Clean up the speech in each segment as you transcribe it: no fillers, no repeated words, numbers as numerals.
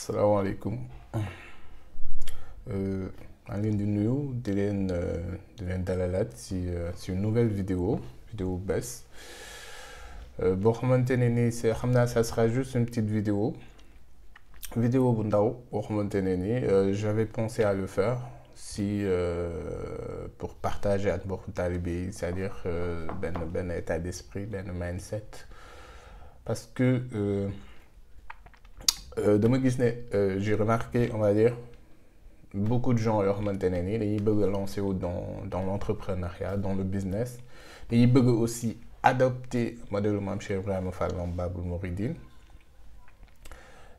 salaamaaleykum maa ngi leen di nuyu di leen dalalaat si une nouvelle vidéo bu bees boo xamante ne ni c'est xam naa ça sera juste une petite vidéo bu ndaw boo xamante ne ni j'avais pensé à le faire si pour partager ak mbokku taalibe yi c'est-à-dire benn état d'esprit benn mindset parce que dama gis ne j'ai remarqué on va dire beaucoup de gens yoo xamante ne ni dañuy bëgg a lancer wu dans l'entrepreneuriat dans le business dañuy bëgg aussi adopter modèle Mame Cheikh Ibrahima Fall Lamp Baboul Mouridine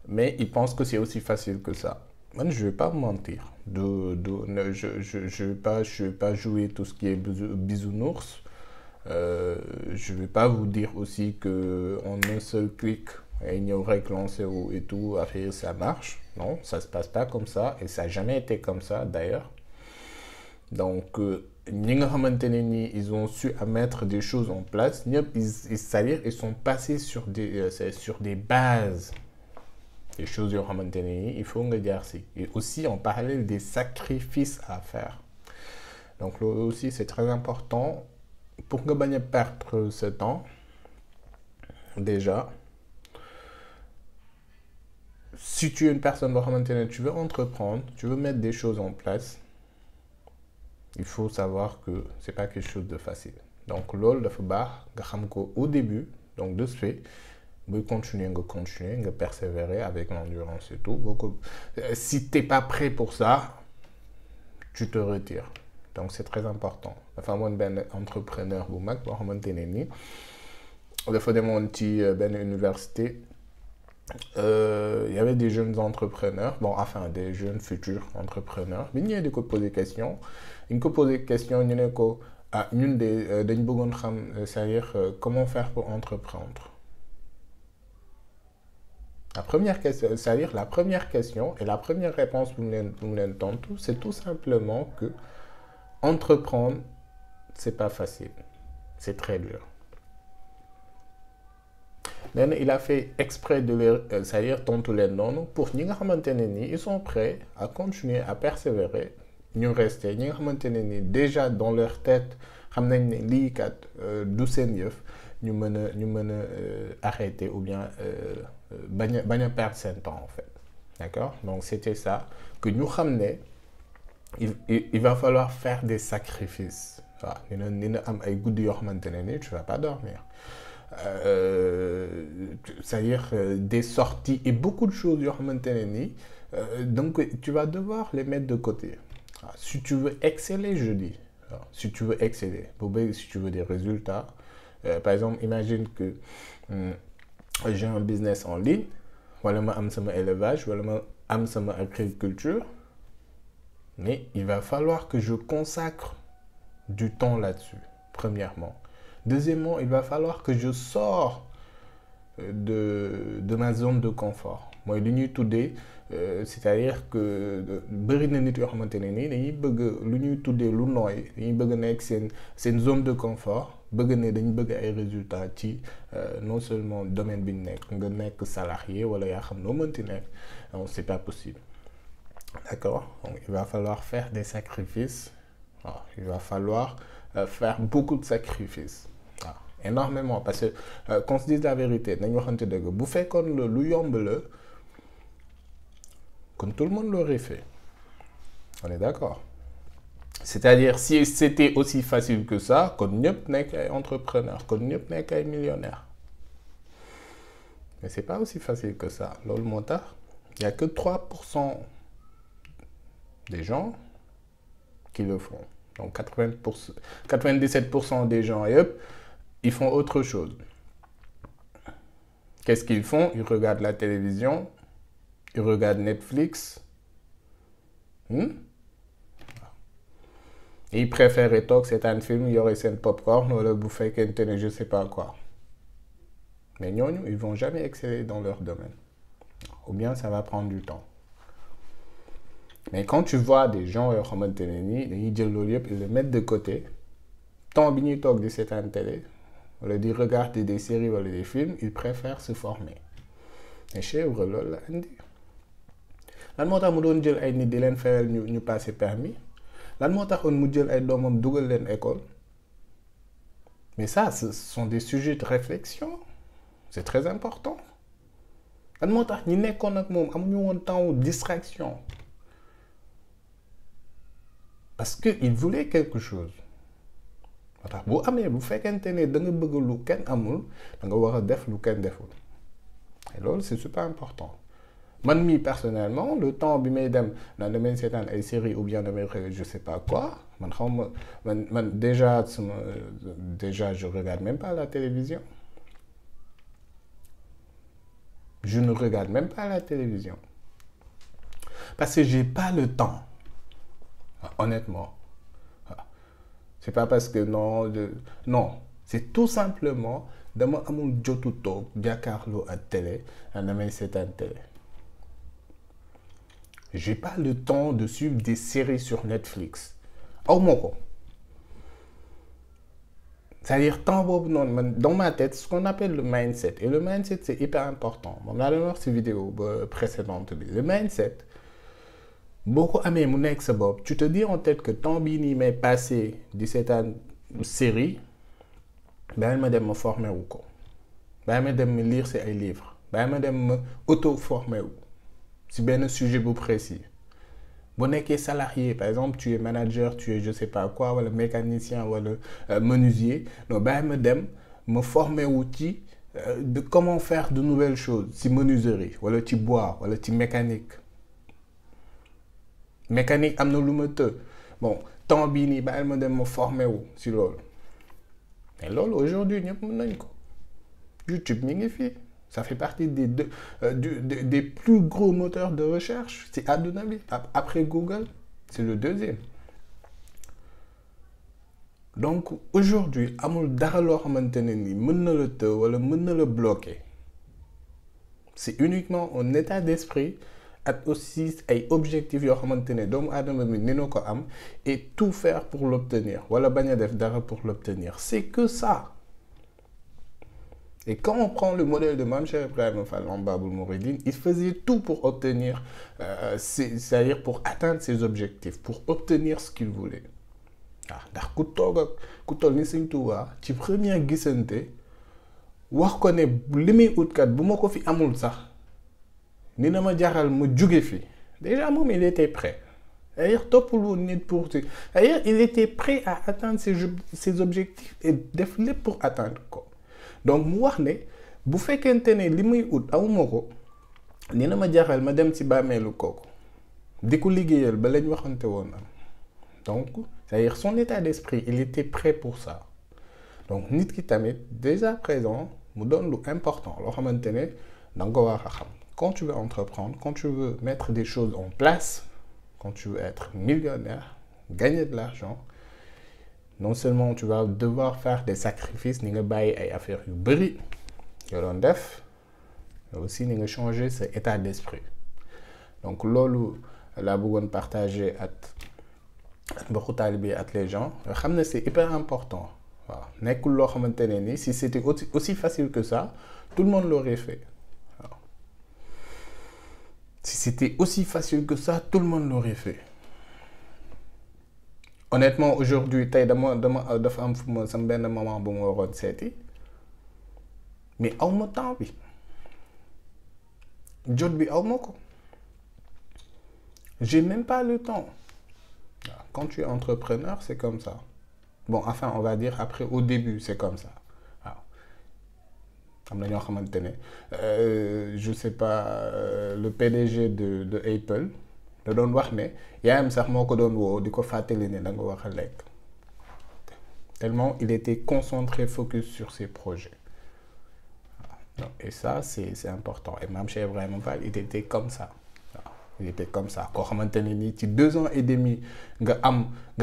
mais ils pensent que c'est aussi facile que ça. Man, je vais pas me mentir. Je vais pas jouer tout ce qui est bisounours. Je vais pas vous dire aussi que en un seul clic et ñëw rek lancer et tout affaire ça marche. Non, ça se passe pas comme ça et ça a jamais été comme ça d'ailleurs. Donc ñi nga xamante ne ni ils ont su à mettre des choses en place ñëpp c'est-à-dire ils sont passés sur des bases. Les choses yoo xamante ne ni il faut nga jaar si et aussi en parallèle des sacrifices à faire. Donc loolu aussi c'est très important pour nga bañ a perdre ce temps déjà. Si tu es une personne boo xamante ne tu veux entreprendre, tu veux mettre des choses en place, il faut savoir que c'est pas quelque chose de facile. Donc loolu dafa baax nga xam ko au début, donc de ce fait booy continuer nga persévérer avec l'endurance et tout. Si t'es pas prêt pour ça, tu te retires. Donc c'est très important. Dafa amoon benn entrepreneur bu mag boo xamante ne ni dafa demoon ci benn université. Il y avait des jeunes entrepreneurs, des jeunes futurs entrepreneurs. Bi ñu ñëwee di ko poser question ñu ne ko ñun de dañ bëggoon xam c'est-à-dire comment faire pour entreprendre. La première question, c'est-à-dire la première question et la première réponse bu mu leen tontu, c'est tout simplement que entreprendre, c'est pas facile, c'est très dur. Il a fait exprès de les, c'est-à-dire tontu leen noonu pour ñi nga xamante ne ni ils sont prêts à continuer à persévérer ñu rester ñi nga xamante ne ni déjà dans leur tête xam nañ ne lii kat du seen yëf ñu mën a arrêter ou bien bañ a perdre seen temps en fait. D'accord? Donc c'était ça que ñu xam ne il va falloir faire des sacrifices. waaw dina am ay guddi yoo xamante ne ni tu vas pas dormir. C'est-à-dire des sorties et beaucoup de choses yoo xamante ne ni donc tu vas devoir les mettre de côté. Si tu veux exceller, je dis. Si tu veux exceller, si tu veux des résultats, par exemple, imagine que j'ai un business en ligne, wala ma am sama élevage, wala ma am sama agriculture, mais il va falloir que je consacre du temps là-dessus, premièrement. Deuxièmement, il va falloir que je sors de ma zone de confort. Mooy li ñuy tuddee c'est-à-dire que bëri na nit yoo xamante ne nii dañuy bëgg lu ñuy tuddee lu nooy dañuy bëgg nekk seen zone de confort bëgg ne dañu bëgg ay résultats ci non seulement domaine bi ñu nekk nga nekk salarié wala yaa xam noo mënti nekk donc c'est pas possible. D'accord? Donc il va falloir faire des sacrifices. waaw il va falloir faire beaucoup de sacrifices. waaw énormément parce que qu'on se dise la vérité nañu waxante dëgg bu fekkoon lu yomb la kon tout le monde l'aurait fait. On est d'accord? C'est-à-dire si c'était aussi facile que ça kon ñëpp nekk ay entrepreneurs kon ñëpp nekk ay millionnaires. Mais c'est pas aussi facile que ça. Loolu moo tax il y a que 3% des gens qui le font. Donc 97% des gens yëpp ils font autre chose. Qu'est-ce qu'ils font? Ils regardent la télévision, ils regardent Netflix. Et ils préfèrent toog seetaan film yore seen popcorn wala bu fekkente ne je sais pas quoi. Mais ñooñu ils vont jamais exceller dans leur domaine. Ou bien ça va prendre du temps. Mais quand tu vois des gens yoo xamante ne nii dañuy jël loolu yëpp ils le mettent de côté temps bi ñuy toog di seetaan télé wala di regarder des séries wala des films ils préfèrent se former. Et Cheikh Ibra loolu la indi lan moo tax mu doon jël ay nit di leen fayal ñu passer permis lan moo taxoon mu jël ay doomam dugal leen école. Mais ça, ce sont des sujets de réflexion. C'est très important. lan moo tax ñi nekkoon ak moom amuñu woon temps de distraction. Parce que il voulait quelque chose. moo tax bu amee bu fekkente ne da nga bëgg lu kenn amul da nga war a def lu kenn deful. Et loolu c'est super important. Man mi personnellement le temps bi may dem naan damay seetaan ay séries ou bien damay je sais pas quoi man xaw ma man déjà je regarde même pas la télévision. Je ne regarde même pas la télévision parce que j'ai pas le temps. Honnêtement, c'est pas parce que non, c'est tout simplement dama amul jotu toog jàkkaarloo ak télé damay seetaan télé. J'ai pas le temps de suivre des séries sur Netflix. aw ma ko. C'est-à-dire temps boobu noonu man dans ma tête ce qu'on appelle le mindset et le mindset c'est hyper important moom laa doon wax ci vidéo précédente bi le mindset boo ko amee mu nekk sa bopp tu te dis en tête que temps bii nii may passé di seetaan série bàyyi ma dem ma formé wu ko bàyyi ma dem ma lire ci ay livres bàyyi ma dem ma auto formé wu ci benn sujet bu précis. bu nekkee salarié par exemple tu es manager tu es je sais pas quoi wala mécanicien wala menuisier non bàyyi ma dem ma formé wu ci de comment faire de nouvelles choses ci menuiserie wala ci bois wala ci mécanique am na lu ma të bon temps bii nii bàyyi ma dem ma formé wu ci loolu mais loolu aujourd'hui ñëpp mën nañ ko YouTube mi ngi fii. Ça fait partie des plus gros moteurs de recherche. C'est àdduna bi après Google, c'est le deuxième. Donc aujourd'hui amul dara loo xamante ne ni mën na la të wala mën na la bloquer. C'est uniquement un état d'esprit ak aussi ay objectifs yoo xamante ne doomu aadama bi ni na ko am et tout faire pour l'obtenir wala bañ a def dara pour l'obtenir. C'est que ça. Et quand on prend le modèle de Mame Cheikh Ibrahima Fall en Babul Mouridine, il faisait tout pour obtenir, c'est-à-dire pour atteindre ses objectifs, pour obtenir ce qu'il voulait. ndax ku toll ni Sëñ Tuubaa ci premier gisante wax ko ne li muy utkat bu ma ko fi amul sax ni na ma jaral ma jóge fi déjà moom il était prêt. D'ailleurs toppul woon nit pour d'ailleurs il était prêt à atteindre ses objectifs et def lépp pour atteindre ko. Donc mu wax ne bu fekkente ne li muy ut awuma ko ni na ma jaxal ma dem ci bàmmeelu kooku di ko liggéeyal ba lañ waxante woon am donc c'est-à-dire son état d'esprit il était prêt pour ça donc nit ki tamit déjà présent mu doon lu important loo xamante ne da nga ko war a xam quand tu veux entreprendre quand tu veux mettre des choses en place quand tu veux être millionnaire gagner de l'argent non seulement tu vas devoir faire des sacrifices ni nga bàyyi ay affaires yu bëri yoo doon def mais aussi ni nga changer sa état d'esprit donc loolu laa bëggoon partager ak mbokku taalibe ak les gens nga xam ne c'est hyper important waaw nekkul loo xamante ne ni si c'était aussi facile que ça tout le monde l'aurait fait waaw si c'était aussi facile que ça tout le monde l'aurait fait. Honnêtement aujourd'hui tey dafa am fu ma sama benn maman bu ma waroon seeti mais aw ma temps bi jot bi aw ma ko j'ai même pas le temps quand tu es entrepreneur c'est comme ça bon enfin on va dire après au début c'est comme ça waaw am na ñoo xamante ne je sais pas le PDG de Apple da doon wax ne yaayam sax moo ko doon woo di ko fàttali ne da nga wax a lekk tellement il était concentré focus sur ses projets et ça c'est important et Mame Cheikh Ibrahima Fall il était comme ça waaw il était comme ça koo xamante ne nii ci 2 ans et demi nga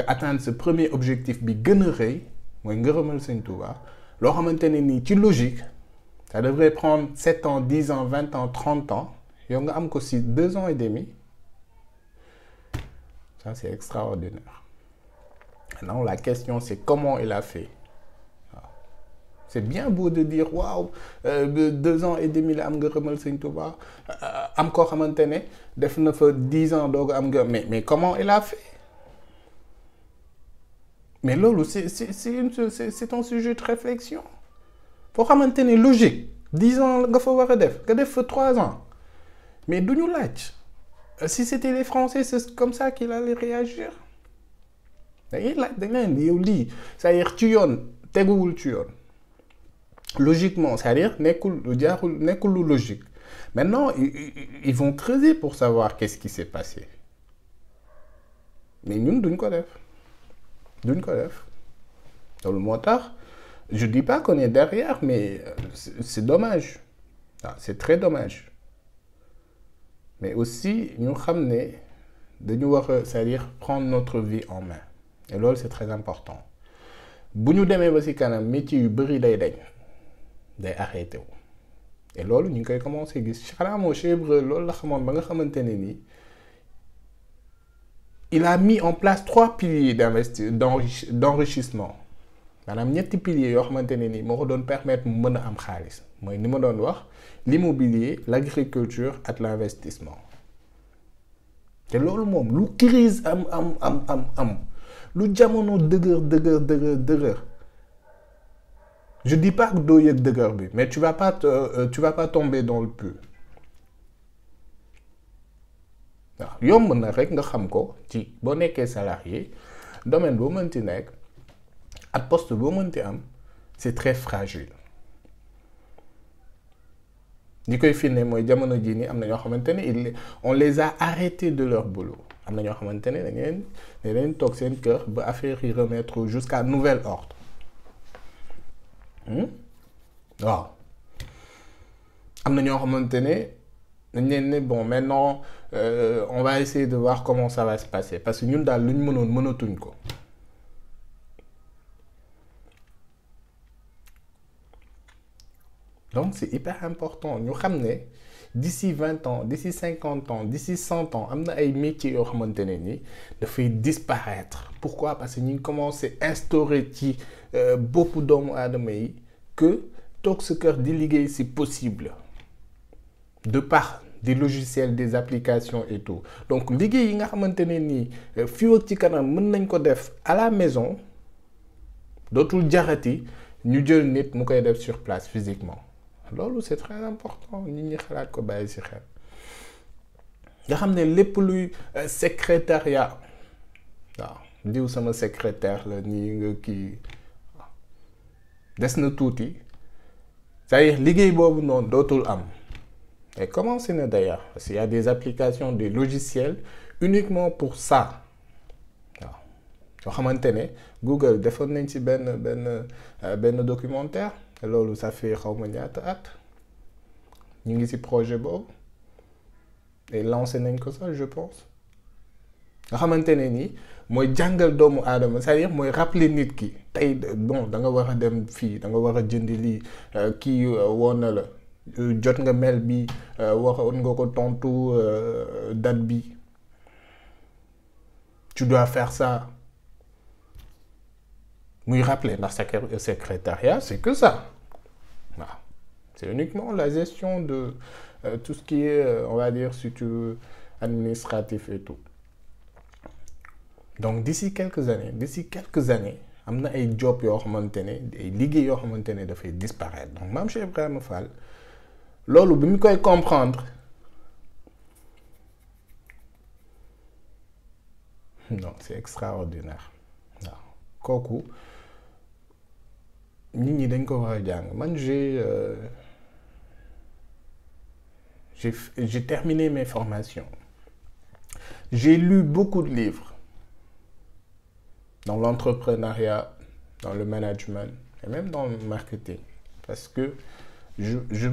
atteindre ce premier objectif bi gën a rëy mooy ngërëmal Sëñ Tuubaa loo xamante ne nii ci logique ça devrait prendre 7 ans 10 ans 20 ans 30 ans yow nga am ko ci 2 ans et demi. Ça, c'est extraordinaire. Maintenant, la question, c'est comment il a fait. c'est bien beau de dire waouh 2 ans et demi la am ngërëmal Sëñ Tuubaa am koo xamante ne def na fa 10 ans doog am nga mais comment il a fait? Mais loolu c'est un sujet de réflexion foo xamante ne logique 10 ans nga fa war a def nga def fa 3 ans mais du ñu laaj si c'était les Français c'est comme ça qu'il allait réagir dañuy laaj dañ leen yow lii c'est-à-dire ci yoon teguwul ci yoon logiquement c'est-à-dire nekkul lu logique maintenant ils vont creuser pour savoir qu'est-ce qui s'est passé mais ñun duñ ko def loolu moo tax je dis pas qu'on est derrière mais c'est dommage waaw c'est très dommage mais aussi ñu xam ne dañu war a c'est-à-dire prendre notre vie en main et loolu c'est très important bu ñu demee ba ci kanam métier yu bari day arrêté wu et loolu ñu ngi koy commencer gis xanaa moo Cheikh Ibra loolu la xamoon ba nga xamante ne nii il a mis en place 3 piliers d'enrichissement maanaam 3 piliers yoo xamante ne nii moo ko doon permettre mu mën a am xaalis mooy ni ma doon wax l'immobilier l'agriculture ak l'investissement te loolu moom lu crise am lu jamono dëgër je dis pas que doo yëg dëgër bi mais tu vas pas tomber dans le pu waaw yomb na rek nga xam ko ci boo nekkee salarié domaine boo mënti nekk ak poste boo mënti am c'est très fragile ñi koy firnde mooy jamono jii nii am na ñoo xamante ne on les a arrêtés de leur boulot am na ñoo xamante ne dañ leen toog seen kër ba affaire yi remettre jusqu'à nouvel ordre waaw am na ñoo xamante ne dañ leen ne bon maintenant on va essayer de voir comment ça va se passer parce que ñun daal lu ñu mënoon mënatuñ ko donc c'est hyper important ñu xam ne d'ici 20 ans d'ici 50 ans d'ici 100 ans am na ay métiers yoo xamante ne ni dafay disparaître pourquoi parce que ñu ngi commencé instaurer ci boppu doomu aadama yi que toog sa kër di liggéey c'est possible de par des logiciels des applications et tout donc liggéey yi nga xamante ne nii fii ak ci kanam mën nañ ko def à la maison dootul jarati ñu jël nit mu koy def sur place physiquement loolu c'est très important nit ñi xalaat ko bàyyi ci xel nga xam ne lépp luy secrétariat waaw diw sama secrétaire la nii nga kii des na tuuti c'est-à-dire liggéey boobu noonu dootul am et commencé na d'ailleurs parce qu'il y a des applications des logiciels uniquement pour ça waaw yoo xamante ne Google defoon nañ ci benn documentaire te loolu ça fait xawma ñaata at ñu ngi ci projet boobu et lancé nañ ko sax je pense nga xamante ne nii mooy jàngal doomu aadama c'est-à-dire mooy rappeler nit ki tey bon da nga war a dem fii da nga war a jëndi lii kii woon na la jot nga mail bi waxoon nga ko tontu date bi tu dois faire ça muy rappeler ndax secrétariat c'est que ça waaw c'est uniquement la gestion de tout ce qui est on va dire si tu veux administratif et tout donc d'ici quelques années am na ay job yoo xamante ne ay liggéey yoo xamante ne dafay disparaître donc Mame Cheikh Ibrahima Fall loolu bi mu koy comprendre non c'est extraordinaire waaw kooku nit ñi dañ ko war a jàng man j'ai terminé mes formations j'ai lu beaucoup de livres dans l'entrepreneuriat dans le management et même dans le marketing parce que je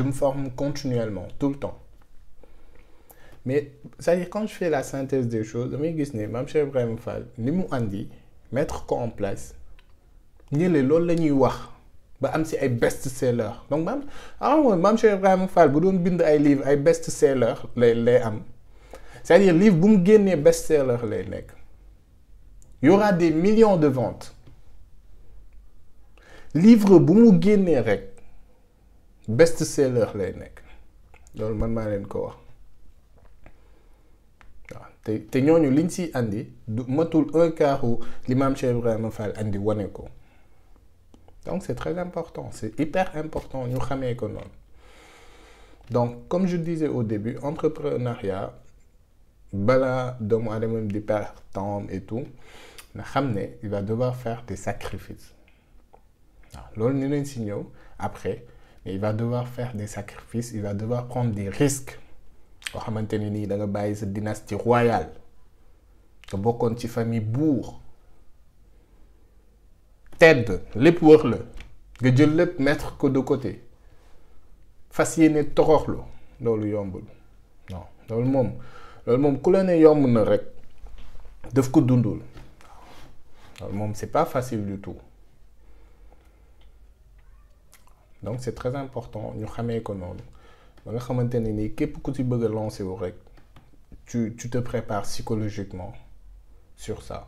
me forme continuellement tout le temps mais c'est-à-dire quand je fais la synthèse des choses damay gis ne Mame Cheikh Ibrahima Fall li mu andi mettre ko en place ñële loolu la ñuy wax ba am ci ay best-seller donc Mame Cheikh Ibrahima Fall bu doon bind ay livres ay best-seller lay am c'est-à-dire livre bu mu génnee best-seller lay nekk il y aura des millions de ventes livre bu mu génnee rek best seller lay nekk loolu man maa leen ko wax waaw te ñooñu liñ si andi du matul un quart li Maam Cheikh Ibrahima Fall andi wane ko donc c'est très important c'est hyper important ñu xamee ko noonu donc comme je disais au début entrepreneuriat balaa doomu aadama di perdre temps et tout na xam ne il va devoir faire des sacrifices waaw loolu ni leen si ñëw après mais il va devoir faire des sacrifices il va devoir prendre des risques yoo xamante ne nii da nga bàyyi sa dynastie royale nga bokkoon ci famille buur tedd lépp wër la nga jël lépp mettre ko de côté fas yéene toroxlu loolu yombul non loolu moom ku la ne yomb na rek daf ko dundul loolu moom c'est pas facile du tout donc c'est très important ñu xamee ko noonu ba nga xamante ne nii képp ku ci bëgg a lancer wu rek tu te prépares psychologiquement sur ça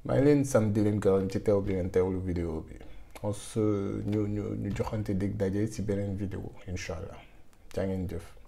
maa ngi leen sant di leen gërëm ci teew bi ngeen teewlu vidéo bi ñu joxante dig daje ci beneen vidéo incha allah jaa ngeen jëf.